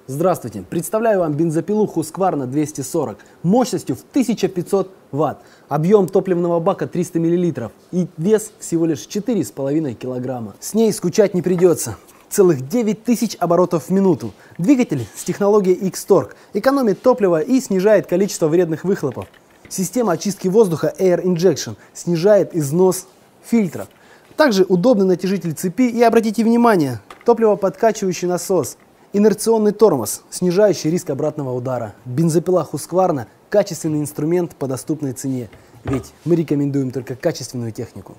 Здравствуйте! Представляю вам бензопилу Husqvarna 240 мощностью в 1500 Вт, объем топливного бака 300 мл и вес всего лишь 4,5 кг. С ней скучать не придется. Целых 9000 оборотов в минуту. Двигатель с технологией X-Torque экономит топливо и снижает количество вредных выхлопов. Система очистки воздуха Air Injection снижает износ фильтра. Также удобный натяжитель цепи и, обратите внимание, топливоподкачивающий насос. Инерционный тормоз, снижающий риск обратного удара. Бензопила Husqvarna – качественный инструмент по доступной цене. Ведь мы рекомендуем только качественную технику.